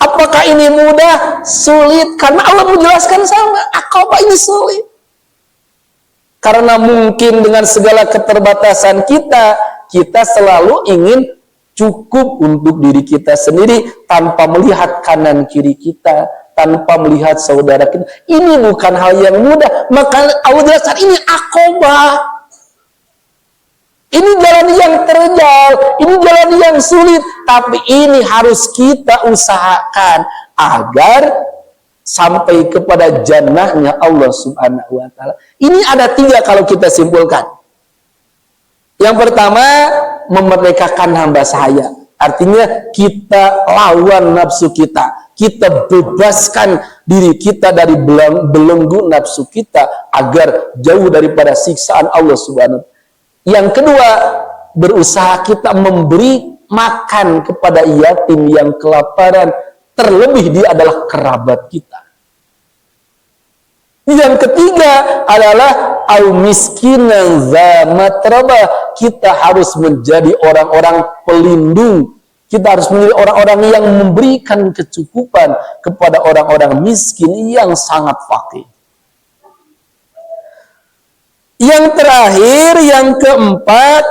Apakah ini mudah? Sulit. Karena Allah menjelaskan sama. Apa ini sulit? Karena mungkin dengan segala keterbatasan kita selalu ingin cukup untuk diri kita sendiri tanpa melihat kanan kiri kita, tanpa melihat saudara kita. Ini bukan hal yang mudah. Maka Allah jelaskan ini akobah. Ini jalan yang terjal, ini jalan yang sulit, tapi ini harus kita usahakan agar sampai kepada jannahnya Allah Subhanahu wa taala. Ini ada 3 kalau kita simpulkan. Yang pertama, memerdekakan hamba sahaya. Artinya kita lawan nafsu kita. Kita bebaskan diri kita dari belenggu nafsu kita agar jauh daripada siksaan Allah Subhanahu wa taala. Yang kedua, berusaha kita memberi makan kepada yatim yang kelaparan, terlebih dia adalah kerabat kita. Yang ketiga adalah al-miskinan za matrabah, kita harus menjadi orang-orang pelindung. Kita harus menjadi orang-orang yang memberikan kecukupan kepada orang-orang miskin yang sangat fakir. Yang terakhir, yang keempat,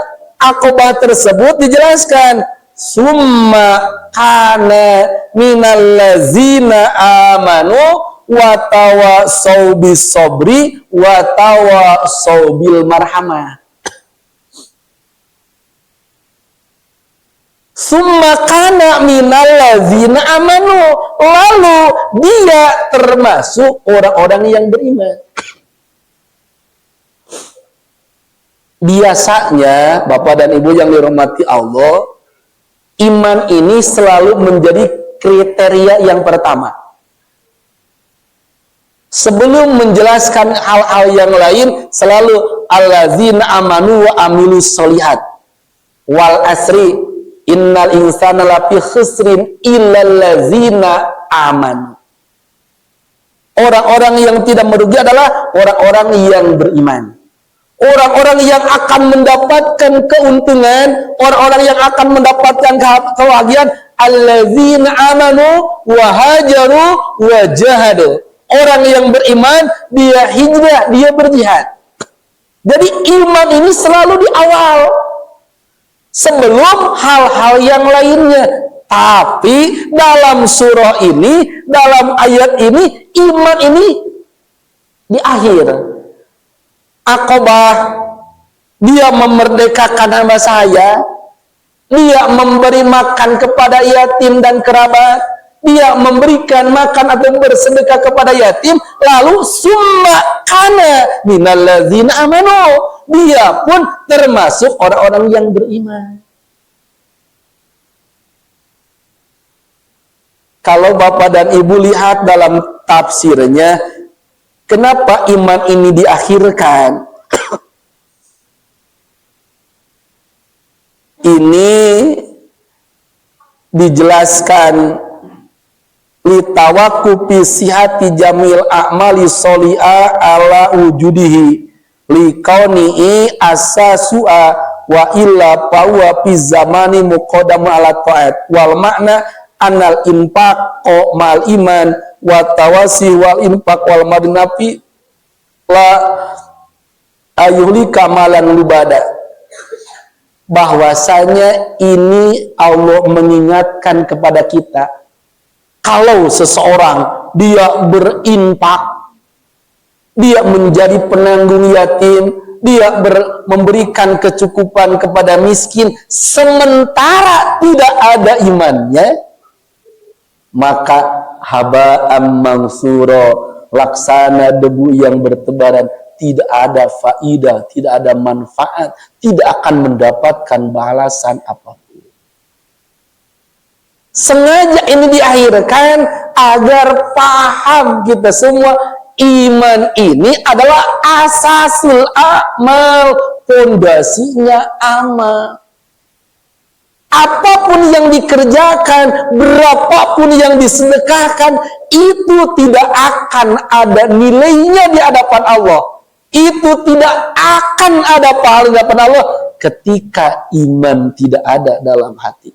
akobah tersebut dijelaskan, summa kana minal lazina amanu wa tawassaw bis sabri wa tawassaw bil marhamah. Summa kana minal lazina amanu, lalu dia termasuk orang-orang yang beriman. Biasanya, Bapak dan Ibu yang dirahmati Allah, iman ini selalu menjadi kriteria yang pertama. Sebelum menjelaskan hal-hal yang lain, selalu allazina amanu wa amilus sholihat. Wal asri innal insana lafi khusrin illal ladzina amanu. Orang-orang yang tidak merugi adalah orang-orang yang beriman. Orang-orang yang akan mendapatkan keuntungan, orang-orang yang akan mendapatkan kebahagiaan, alladzina amanu wa hajaru wa jahadu. Orang yang beriman, dia hijrah, dia berjihad. Jadi iman ini selalu di awal, sebelum hal-hal yang lainnya. Tapi dalam surah ini, dalam ayat ini, iman ini di akhir. Aqabah, dia memerdekakan hamba saya, dia memberi makan kepada yatim dan kerabat, dia memberikan makan atau bersedekah kepada yatim, lalu summa kana minalladzina amanu, dia pun termasuk orang-orang yang beriman. Kalau Bapak dan Ibu lihat dalam tafsirnya, kenapa iman ini diakhirkan? Ini dijelaskan litawakupi sihati jamil a'mali soli'a ala wujudihi likauni'i asasu'a wa illa pawa fi zamani muqaddamu ala ta'at wal makna anal infaq mal iman wa tawasi wal infaq wal madnafi la ayuhli kamalan lubada. Bahwasanya ini Allah mengingatkan kepada kita, kalau seseorang dia berinfak, dia menjadi penanggung yatim, dia memberikan kecukupan kepada miskin, sementara tidak ada imannya, maka haba'am mansuro, laksana debu yang bertebaran, tidak ada faidah, tidak ada manfaat, tidak akan mendapatkan balasan apapun. Sengaja ini diakhirkan agar paham kita semua, iman ini adalah asasul amal, fondasinya amal. Apapun yang dikerjakan, berapapun yang disedekahkan, itu tidak akan ada nilainya di hadapan Allah. Itu tidak akan ada pahala di hadapan Allah ketika iman tidak ada dalam hati.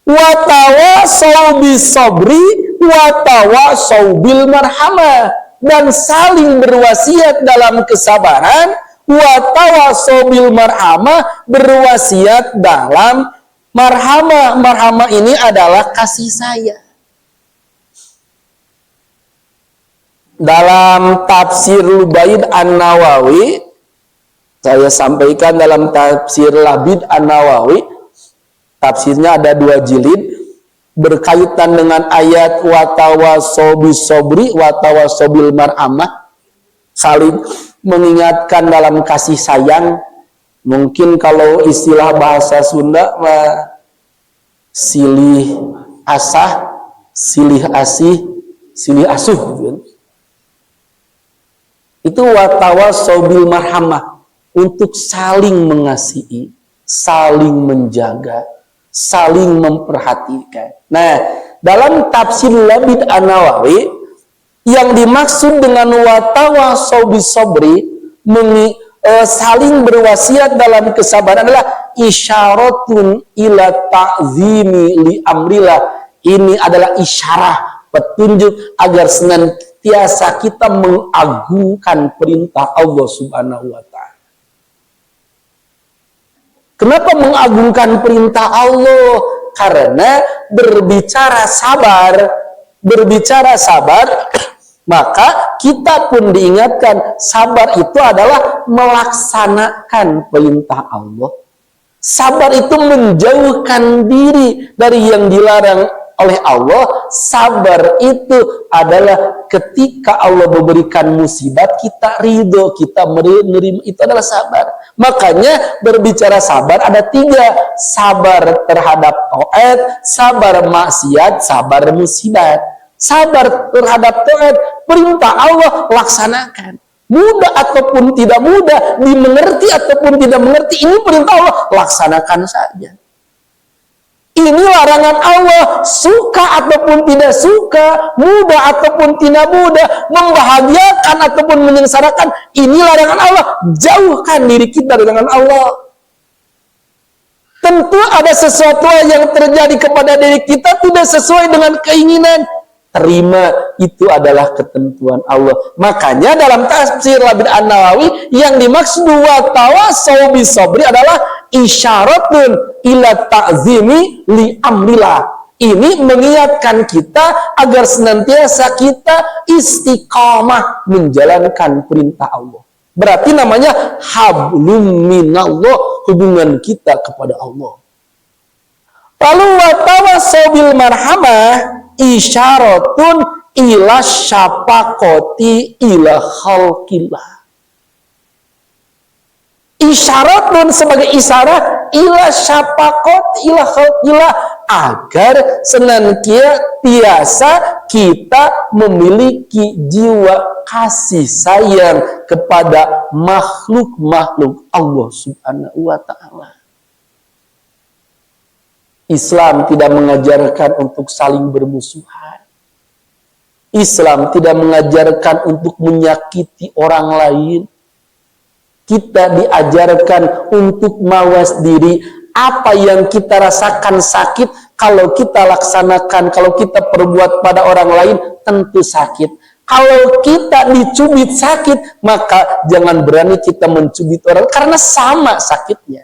Wa tawasau bis sabri wa tawasau bil marhamah, dan saling berwasiat dalam kesabaran, wa tawasau bil marhamah, berwasiat dalam marhamah. Marhamah ini adalah kasih sayang. Dalam tafsir Lubaid An-Nawawi, saya sampaikan dalam tafsir Labid An-Nawawi, tafsirnya ada 2 jilid, berkaitan dengan ayat watawasau bis sabri watawasau bil marhamah, saling mengingatkan dalam kasih sayang. Mungkin kalau istilah bahasa Sunda silih asah, silih asih, silih asuh gitu. Itu watawasau bil marhamah, untuk saling mengasihi, saling menjaga, saling memperhatikan. Nah, dalam tafsir Labid An-Nawawi, yang dimaksud dengan watawasau bis sabri, saling berwasiat dalam kesabaran, adalah isyaratun ila ta'zimi li amrillah. Ini adalah isyarah, petunjuk agar senantiasa kita mengagungkan perintah Allah Subhanahu wa ta'ala. Kenapa mengagungkan perintah Allah? Karena berbicara sabar, maka kita pun diingatkan, sabar itu adalah melaksanakan perintah Allah. Sabar itu menjauhkan diri dari yang dilarang oleh Allah. Sabar itu adalah ketika Allah memberikan musibat, kita ridho, kita menerima, itu adalah sabar. Makanya berbicara sabar ada 3, sabar terhadap taat, sabar maksiat, sabar musibat. Sabar terhadap taat, perintah Allah laksanakan. Mudah ataupun tidak mudah, dimengerti ataupun tidak mengerti, ini perintah Allah, laksanakan saja. Ini larangan Allah, suka ataupun tidak suka, mudah ataupun tidak mudah, membahagiakan ataupun menyengsarakan. Ini larangan Allah. Jauhkan diri kita dengan Allah. Tentu ada sesuatu yang terjadi kepada diri kita tidak sesuai dengan keinginan. Terima, itu adalah ketentuan Allah. Makanya dalam tafsir Labid An-Nawawi yang dimaksud wa tawassaw bis-sabri adalah isyaratun ila ta'zimi li amrillah. Ini mengingatkan kita agar senantiasa kita istiqamah menjalankan perintah Allah. Berarti namanya hablum minallah, hubungan kita kepada Allah. Lalu wa tawassaw bil marhamah isyaratun ila syafaqati ila khalqillah. Isyaratun sebagai isyarat ila syafaqati ila khalqillah, agar senantiasa kita memiliki jiwa kasih sayang kepada makhluk-makhluk Allah Subhanahu wa ta'ala. Islam tidak mengajarkan untuk saling bermusuhan. Islam tidak mengajarkan untuk menyakiti orang lain. Kita diajarkan untuk mawas diri. Apa yang kita rasakan sakit, kalau kita laksanakan, kalau kita perbuat pada orang lain, tentu sakit. Kalau kita dicubit sakit, maka jangan berani kita mencubit orang, karena sama sakitnya.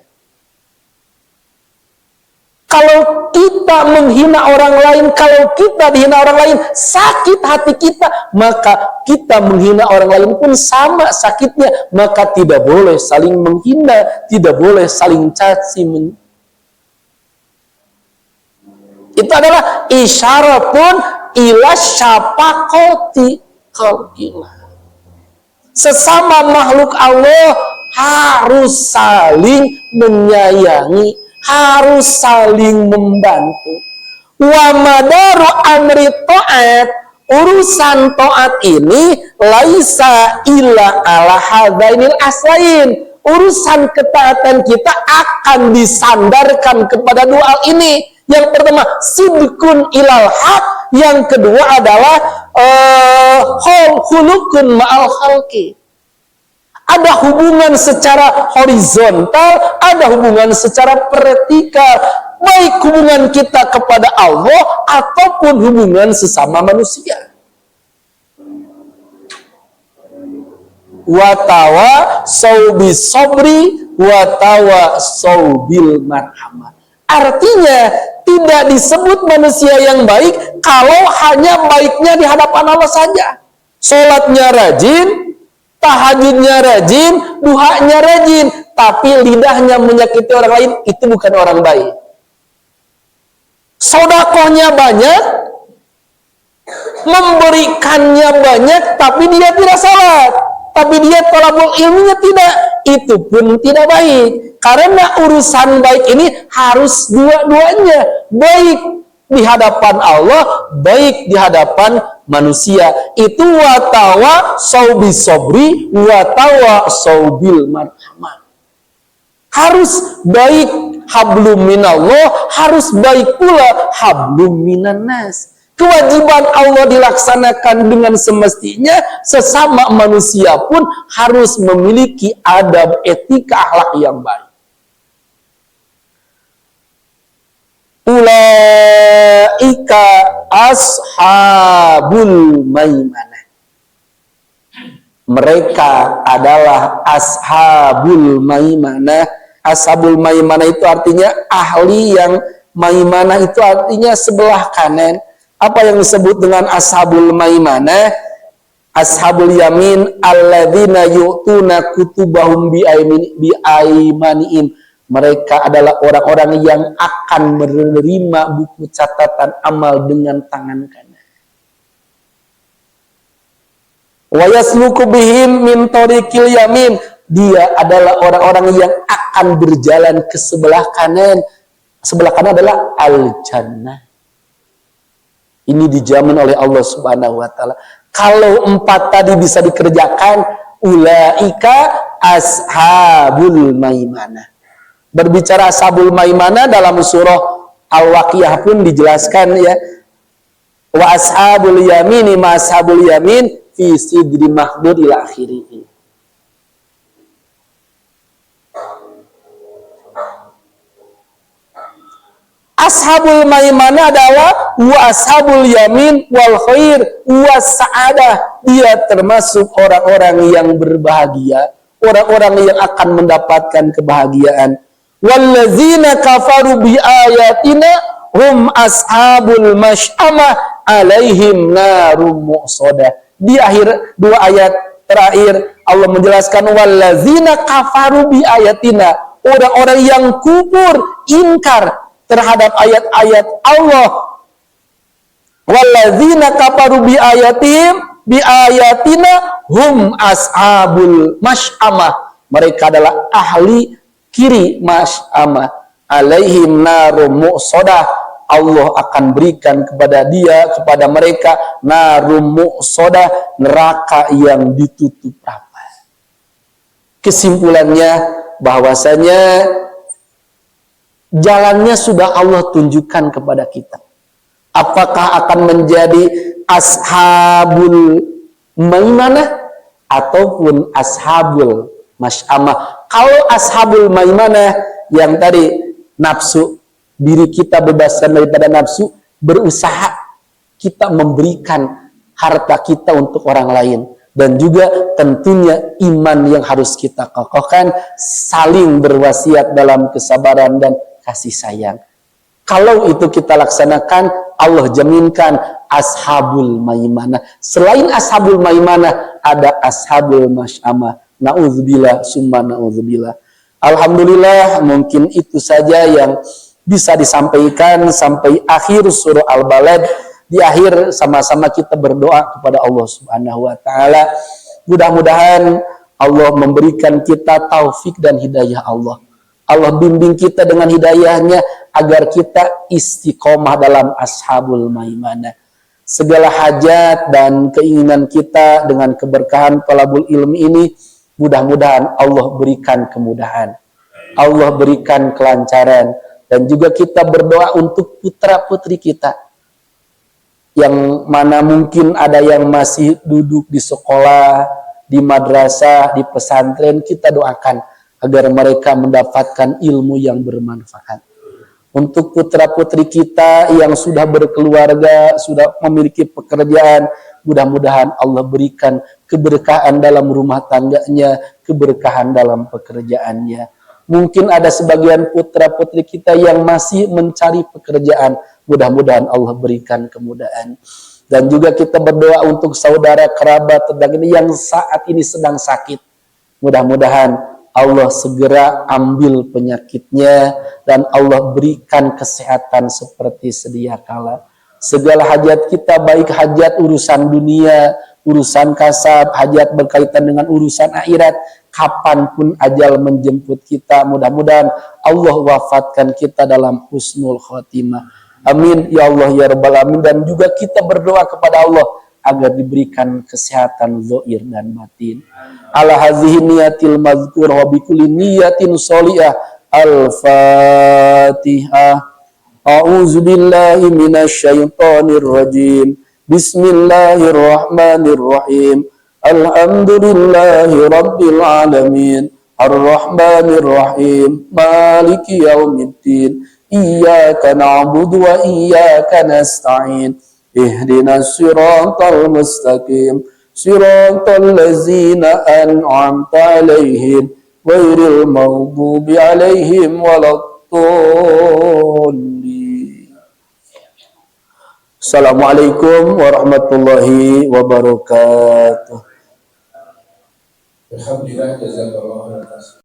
Kalau kita menghina orang lain, kalau kita dihina orang lain, sakit hati kita, maka kita menghina orang lain pun sama sakitnya. Maka tidak boleh saling menghina, tidak boleh saling caci. Itu adalah isyaratun ila syafaqati khalqillah. Sesama makhluk Allah harus saling menyayangi, harus saling membantu. Wa madaru amri ta'at, urusan ta'at ini laisa illa ala hadainil aslain. Urusan ketaatan kita akan disandarkan kepada dua hal ini. Yang pertama, sidqun ilal haq. Yang kedua adalah khulukun ma'al khalqi. Ada hubungan secara horizontal, ada hubungan secara vertikal. Baik hubungan kita kepada Allah ataupun hubungan sesama manusia. Watawa saubis sobri, watawa saubil marhamah. Artinya tidak disebut manusia yang baik kalau hanya baiknya di hadapan Allah saja. Sholatnya rajin, tahajudnya rajin, duhanya rajin, tapi lidahnya menyakiti orang lain, itu bukan orang baik. Sodakohnya banyak, memberikannya banyak, tapi dia tidak salat, tapi dia thalabul ilminya tidak, itu pun tidak baik. Karena urusan baik ini harus dua-duanya, baik di hadapan Allah, baik di hadapan manusia. Itu watawa saubis sobri, watawa saubil marhamah. Harus baik hablum minallah, harus baik pula hablum minan nas. Kewajiban Allah dilaksanakan dengan semestinya, sesama manusia pun harus memiliki adab, etika, akhlak yang baik. Ulaika ashabul maimanah. Mereka adalah ashabul maimanah. Ashabul maimanah itu artinya ahli yang maimanah itu artinya sebelah kanan. Apa yang disebut dengan ashabul maimanah? Ashabul yamin alladzina yu'tuna kutubahum biaimanihim. Mereka adalah orang-orang yang akan menerima buku catatan amal dengan tangan kanan. Wa yasluku bihim min tariqil yamin. Dia adalah orang-orang yang akan berjalan ke sebelah kanan. Sebelah kanan adalah al-jannah. Ini dijamin oleh Allah Subhanahu wa taala. Kalau 4 tadi bisa dikerjakan, ulaika ashabul maimanah. Berbicara ashabul maimanah dalam surah Al-Waqiah pun dijelaskan ya, wa ashabul yamini ma ashabul yamin fi sidri mahdud ila akhirih. Ashabul maimanah adalah wa ashabul yamin wal khair wa sa'adah. Dia termasuk orang-orang yang berbahagia, orang-orang yang akan mendapatkan kebahagiaan. Wallazina kafaru bi ayatina hum ashabul masy'amah alaihim narum muqsadah. Di akhir dua ayat terakhir Allah menjelaskan wallazina kafaru bi ayatina, orang-orang yang kufur, ingkar terhadap ayat-ayat Allah. Wallazina kafaru bi ayatina hum ashabul masy'amah, mereka adalah ahli kiri masy'amah, alaihim narum muqsadah, Allah akan berikan kepada mereka narum muqsadah, neraka yang ditutup rapat. Kesimpulannya bahwasanya jalannya sudah Allah tunjukkan kepada kita. Apakah akan menjadi ashabul maimanah ataupun ashabul masy'amah. Kalau ashabul maimanah yang tadi nafsu, diri kita bebaskan daripada nafsu, berusaha kita memberikan harta kita untuk orang lain, dan juga tentunya iman yang harus kita kokohkan, saling berwasiat dalam kesabaran dan kasih sayang. Kalau itu kita laksanakan, Allah jaminkan ashabul maimanah. Selain ashabul maimanah, ada ashabul masy'amah. Na'udzubillah summa na'udzubillah. Alhamdulillah, mungkin itu saja yang bisa disampaikan sampai akhir surah Al-Balad. Di akhir sama-sama kita berdoa kepada Allah Subhanahu wa taala. Mudah-mudahan Allah memberikan kita taufik dan hidayah Allah. Allah bimbing kita dengan hidayahnya agar kita istiqomah dalam ashabul maimanah. Segala hajat dan keinginan kita dengan keberkahan talabul ilmi ini, mudah-mudahan Allah berikan kemudahan, Allah berikan kelancaran, dan juga kita berdoa untuk putra-putri kita yang mana mungkin ada yang masih duduk di sekolah, di madrasah, di pesantren. Kita doakan agar mereka mendapatkan ilmu yang bermanfaat. Untuk putra-putri kita yang sudah berkeluarga, sudah memiliki pekerjaan, mudah-mudahan Allah berikan keberkahan dalam rumah tangganya, keberkahan dalam pekerjaannya. Mungkin ada sebagian putra-putri kita yang masih mencari pekerjaan, mudah-mudahan Allah berikan kemudahan. Dan juga kita berdoa untuk saudara kerabat tetangga yang saat ini sedang sakit. Mudah-mudahan Allah segera ambil penyakitnya dan Allah berikan kesehatan seperti sedia kala. Segala hajat kita, baik hajat urusan dunia, urusan kasab, hajat berkaitan dengan urusan akhirat, kapanpun ajal menjemput kita, mudah-mudahan Allah wafatkan kita dalam husnul khotimah. Amin ya Allah ya Rabbal alamin. Dan juga kita berdoa kepada Allah agar diberikan kesehatan zahir dan batin. Ala hazihi niyatil mazkurah wa bikulli niyatin sholihah. Al-Fatihah. A'udzu billahi minasyaitonir rajim. Bismillahirrahmanirrahim. Alhamdulillahi rabbil alamin. Ar-Rahmanir Rahim. Maliki yaumiddin. Iyyaka na'budu wa iyyaka nasta'in. Ihdinas siratal mustaqim. Siratal ladzina an'amta 'alaihim ghairil maghdubi 'alaihim waladdallin. Assalamualaikum warahmatullahi wabarakatuh. Alhamdulillah, jazakallahu khairan.